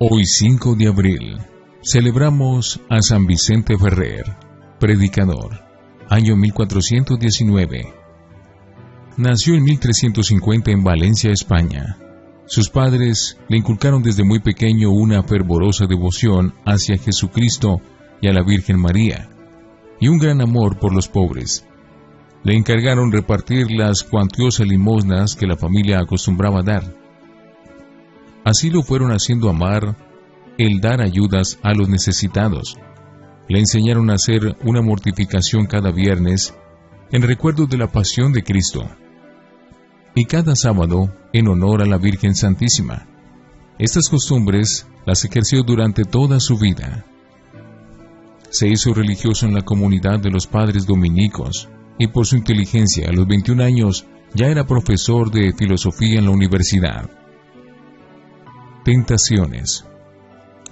Hoy 5 de abril, celebramos a San Vicente Ferrer, predicador, año 1419. Nació en 1350 en Valencia, España. Sus padres le inculcaron desde muy pequeño una fervorosa devoción hacia Jesucristo y a la Virgen María, y un gran amor por los pobres. Le encargaron repartir las cuantiosas limosnas que la familia acostumbraba dar. Así lo fueron haciendo amar el dar ayudas a los necesitados. Le enseñaron a hacer una mortificación cada viernes en recuerdo de la pasión de Cristo, y cada sábado en honor a la Virgen Santísima. Estas costumbres las ejerció durante toda su vida. Se hizo religioso en la comunidad de los padres dominicos, y por su inteligencia a los 21 años ya era profesor de filosofía en la universidad. Tentaciones.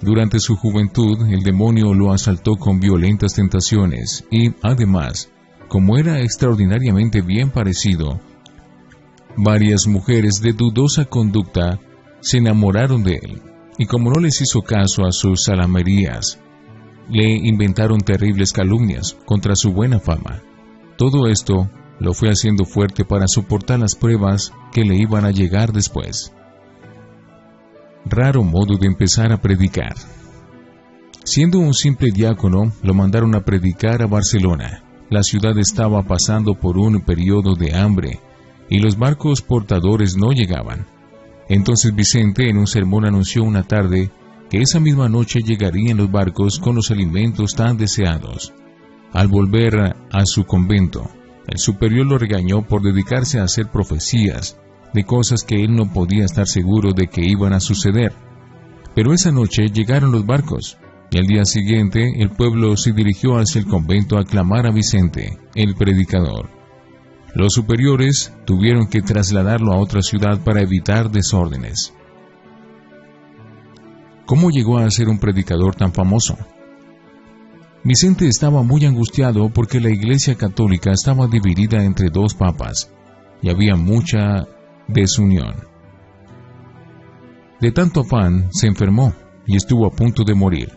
Durante su juventud, el demonio lo asaltó con violentas tentaciones y, además, como era extraordinariamente bien parecido, varias mujeres de dudosa conducta se enamoraron de él, y como no les hizo caso a sus zalamerías, le inventaron terribles calumnias contra su buena fama. Todo esto lo fue haciendo fuerte para soportar las pruebas que le iban a llegar después. Raro modo de empezar a predicar. Siendo un simple diácono, lo mandaron a predicar a Barcelona. La ciudad estaba pasando por un periodo de hambre y los barcos portadores no llegaban. Entonces Vicente en un sermón anunció una tarde que esa misma noche llegarían los barcos con los alimentos tan deseados. Al volver a su convento, el superior lo regañó por dedicarse a hacer profecías de cosas que él no podía estar seguro de que iban a suceder. Pero esa noche llegaron los barcos, y al día siguiente el pueblo se dirigió hacia el convento a aclamar a Vicente, el predicador. Los superiores tuvieron que trasladarlo a otra ciudad para evitar desórdenes. ¿Cómo llegó a ser un predicador tan famoso? Vicente estaba muy angustiado porque la Iglesia Católica estaba dividida entre dos papas, y había mucha desunión. De tanto afán se enfermó y estuvo a punto de morir,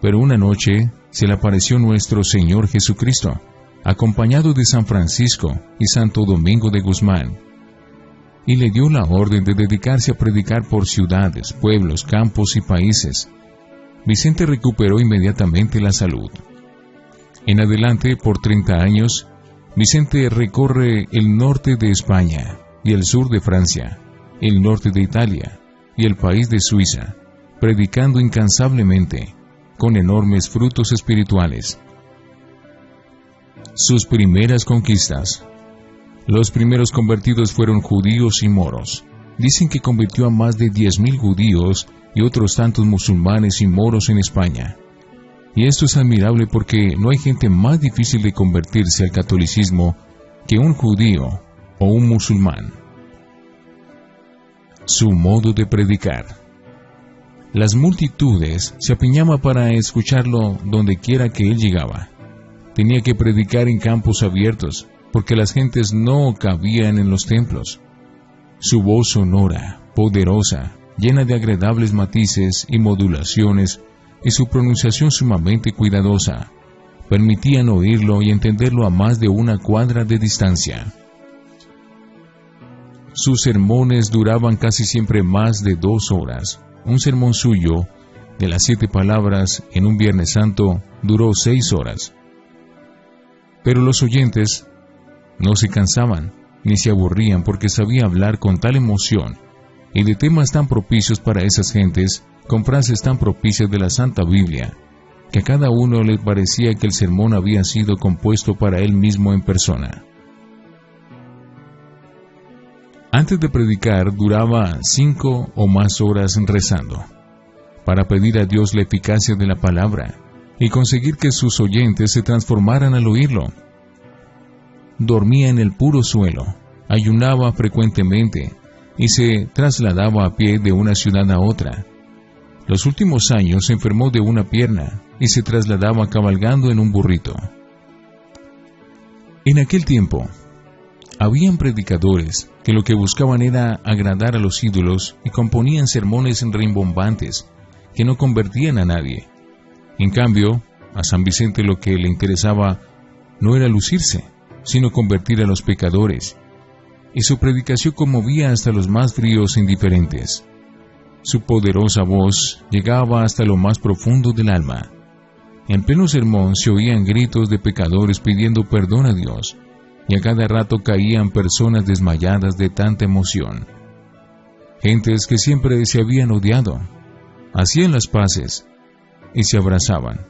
pero una noche se le apareció nuestro Señor Jesucristo, acompañado de San Francisco y Santo Domingo de Guzmán, y le dio la orden de dedicarse a predicar por ciudades, pueblos, campos y países. Vicente recuperó inmediatamente la salud. En adelante, por 30 años, Vicente recorre el norte de España y el sur de Francia, el norte de Italia y el país de Suiza, predicando incansablemente, con enormes frutos espirituales. Sus primeras conquistas. Los primeros convertidos fueron judíos y moros. Dicen que convirtió a más de 10,000 judíos y otros tantos musulmanes y moros en España. Y esto es admirable porque no hay gente más difícil de convertirse al catolicismo que un judío o un musulmán. Su modo de predicar. Las multitudes se apiñaban para escucharlo donde quiera que él llegaba. Tenía que predicar en campos abiertos, porque las gentes no cabían en los templos. Su voz sonora, poderosa, llena de agradables matices y modulaciones, y su pronunciación sumamente cuidadosa, permitían oírlo y entenderlo a más de una cuadra de distancia. Sus sermones duraban casi siempre más de 2 horas. Un sermón suyo, de las 7 palabras en un Viernes Santo, duró 6 horas. Pero los oyentes no se cansaban ni se aburrían porque sabía hablar con tal emoción y de temas tan propicios para esas gentes, con frases tan propicias de la Santa Biblia, que a cada uno le parecía que el sermón había sido compuesto para él mismo en persona. Antes de predicar, duraba 5 o más horas rezando, para pedir a Dios la eficacia de la palabra y conseguir que sus oyentes se transformaran al oírlo. Dormía en el puro suelo, ayunaba frecuentemente y se trasladaba a pie de una ciudad a otra. Los últimos años se enfermó de una pierna y se trasladaba cabalgando en un burrito. En aquel tiempo, habían predicadores que lo que buscaban era agradar a los ídolos y componían sermones rimbombantes que no convertían a nadie. En cambio, a San Vicente lo que le interesaba no era lucirse, sino convertir a los pecadores, y su predicación conmovía hasta los más fríos e indiferentes. Su poderosa voz llegaba hasta lo más profundo del alma. En pleno sermón se oían gritos de pecadores pidiendo perdón a Dios, y a cada rato caían personas desmayadas de tanta emoción. Gentes que siempre se habían odiado, hacían las paces y se abrazaban.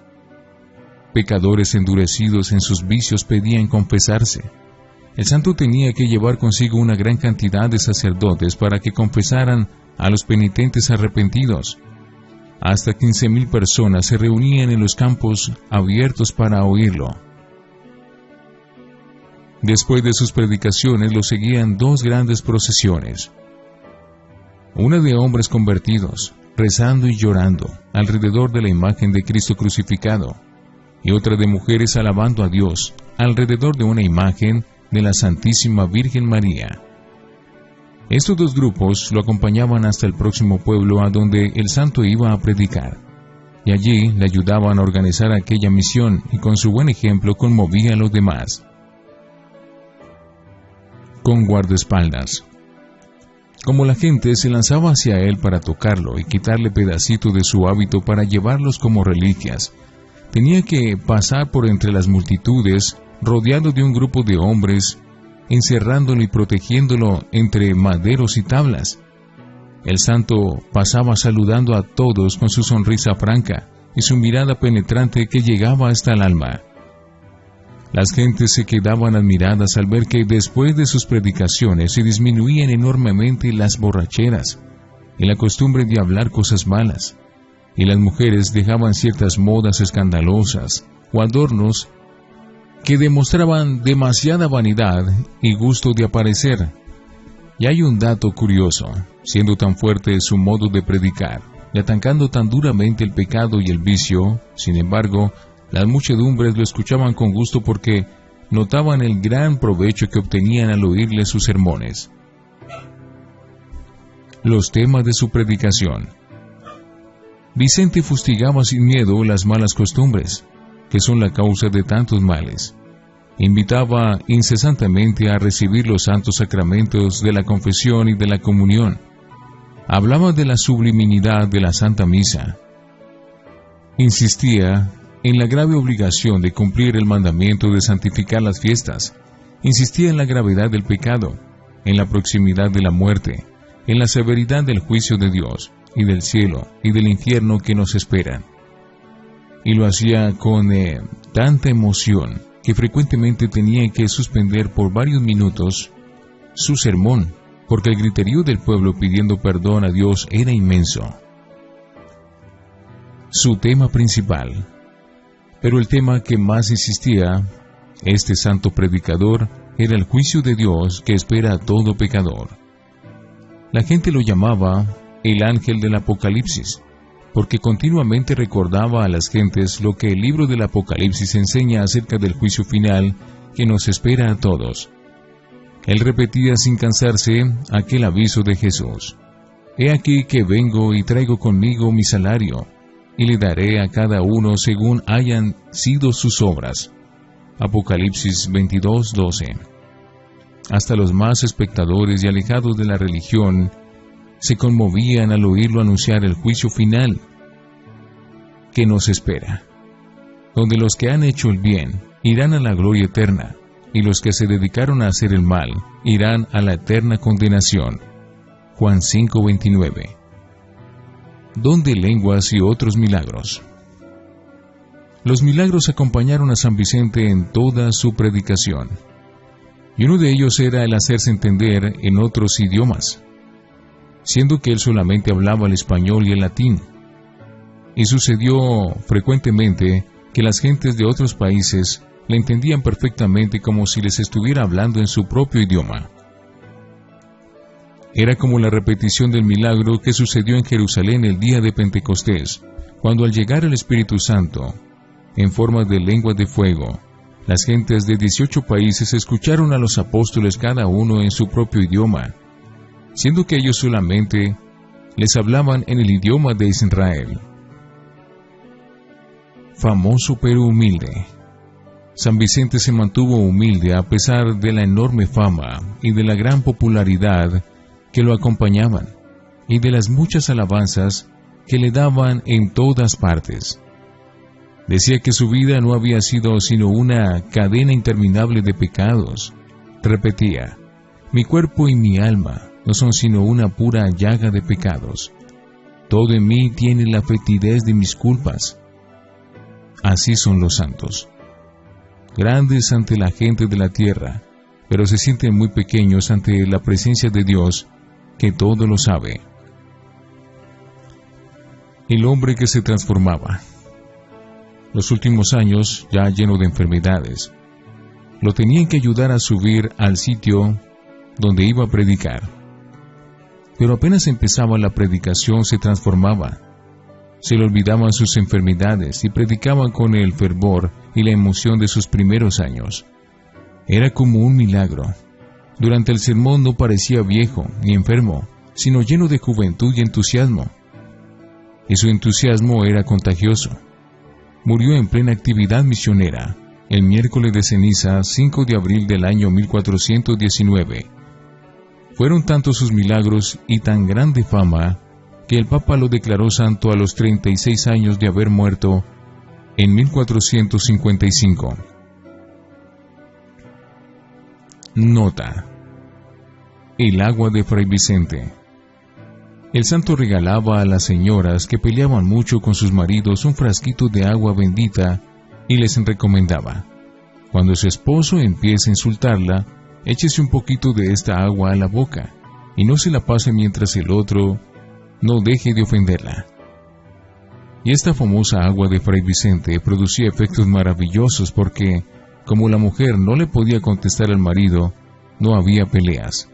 Pecadores endurecidos en sus vicios pedían confesarse. El santo tenía que llevar consigo una gran cantidad de sacerdotes para que confesaran a los penitentes arrepentidos. Hasta 15,000 personas se reunían en los campos abiertos para oírlo. Después de sus predicaciones lo seguían 2 grandes procesiones. Una de hombres convertidos, rezando y llorando alrededor de la imagen de Cristo crucificado, y otra de mujeres alabando a Dios alrededor de una imagen de la Santísima Virgen María. Estos 2 grupos lo acompañaban hasta el próximo pueblo a donde el santo iba a predicar, y allí le ayudaban a organizar aquella misión y con su buen ejemplo conmovía a los demás. Con guardaespaldas. Como la gente se lanzaba hacia él para tocarlo y quitarle pedacitos de su hábito para llevarlos como reliquias, tenía que pasar por entre las multitudes, rodeado de un grupo de hombres, encerrándolo y protegiéndolo entre maderos y tablas. El santo pasaba saludando a todos con su sonrisa franca y su mirada penetrante que llegaba hasta el alma. Las gentes se quedaban admiradas al ver que después de sus predicaciones se disminuían enormemente las borracheras y la costumbre de hablar cosas malas, y las mujeres dejaban ciertas modas escandalosas o adornos que demostraban demasiada vanidad y gusto de aparecer. Y hay un dato curioso: siendo tan fuerte su modo de predicar, y atacando tan duramente el pecado y el vicio, sin embargo, las muchedumbres lo escuchaban con gusto porque notaban el gran provecho que obtenían al oírle sus sermones. Los temas de su predicación. Vicente fustigaba sin miedo las malas costumbres, que son la causa de tantos males. Invitaba incesantemente a recibir los santos sacramentos de la confesión y de la comunión. Hablaba de la sublimidad de la Santa Misa. Insistía en la grave obligación de cumplir el mandamiento de santificar las fiestas. Insistía en la gravedad del pecado, en la proximidad de la muerte, en la severidad del juicio de Dios y del cielo y del infierno que nos esperan. Y lo hacía con tanta emoción que frecuentemente tenía que suspender por varios minutos su sermón, porque el griterío del pueblo pidiendo perdón a Dios era inmenso. Su tema principal. Pero el tema que más insistía este santo predicador era el juicio de Dios que espera a todo pecador. La gente lo llamaba el ángel del Apocalipsis, porque continuamente recordaba a las gentes lo que el libro del Apocalipsis enseña acerca del juicio final que nos espera a todos. Él repetía sin cansarse aquel aviso de Jesús: «He aquí que vengo y traigo conmigo mi salario, y le daré a cada uno según hayan sido sus obras». Apocalipsis 22:12. Hasta los más espectadores y alejados de la religión se conmovían al oírlo anunciar el juicio final que nos espera, donde los que han hecho el bien irán a la gloria eterna, y los que se dedicaron a hacer el mal irán a la eterna condenación. Juan 5:29. Don de lenguas y otros milagros. Los milagros acompañaron a San Vicente en toda su predicación, y uno de ellos era el hacerse entender en otros idiomas, siendo que él solamente hablaba el español y el latín. Y sucedió frecuentemente que las gentes de otros países le entendían perfectamente como si les estuviera hablando en su propio idioma. Era como la repetición del milagro que sucedió en Jerusalén el día de Pentecostés, cuando al llegar el Espíritu Santo, en forma de lengua de fuego, las gentes de 18 países escucharon a los apóstoles cada uno en su propio idioma, siendo que ellos solamente les hablaban en el idioma de Israel, famoso pero humilde. San Vicente se mantuvo humilde a pesar de la enorme fama y de la gran popularidad que lo acompañaban, y de las muchas alabanzas que le daban en todas partes. Decía que su vida no había sido sino una cadena interminable de pecados. Repetía: mi cuerpo y mi alma no son sino una pura llaga de pecados. Todo en mí tiene la fetidez de mis culpas. Así son los santos. Grandes ante la gente de la tierra, pero se sienten muy pequeños ante la presencia de Dios, que todo lo sabe. El hombre que se transformaba. Los últimos años, ya lleno de enfermedades, lo tenían que ayudar a subir al sitio donde iba a predicar. Pero apenas empezaba la predicación se transformaba. Se le olvidaban sus enfermedades y predicaba con el fervor y la emoción de sus primeros años. Era como un milagro. Durante el sermón no parecía viejo ni enfermo, sino lleno de juventud y entusiasmo. Y su entusiasmo era contagioso. Murió en plena actividad misionera, el miércoles de ceniza 5 de abril del año 1419. Fueron tantos sus milagros y tan grande fama, que el Papa lo declaró santo a los 36 años de haber muerto en 1455. Nota: el agua de Fray Vicente. El santo regalaba a las señoras que peleaban mucho con sus maridos un frasquito de agua bendita y les recomendaba: cuando su esposo empiece a insultarla, échese un poquito de esta agua a la boca y no se la pase mientras el otro no deje de ofenderla. Y esta famosa agua de Fray Vicente producía efectos maravillosos porque, como la mujer no le podía contestar al marido, no había peleas.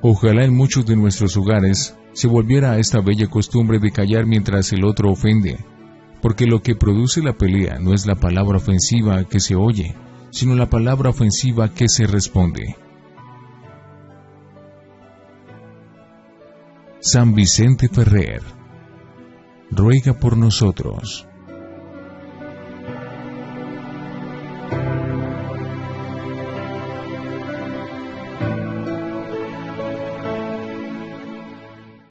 Ojalá en muchos de nuestros hogares se volviera a esta bella costumbre de callar mientras el otro ofende, porque lo que produce la pelea no es la palabra ofensiva que se oye, sino la palabra ofensiva que se responde. San Vicente Ferrer, ruega por nosotros.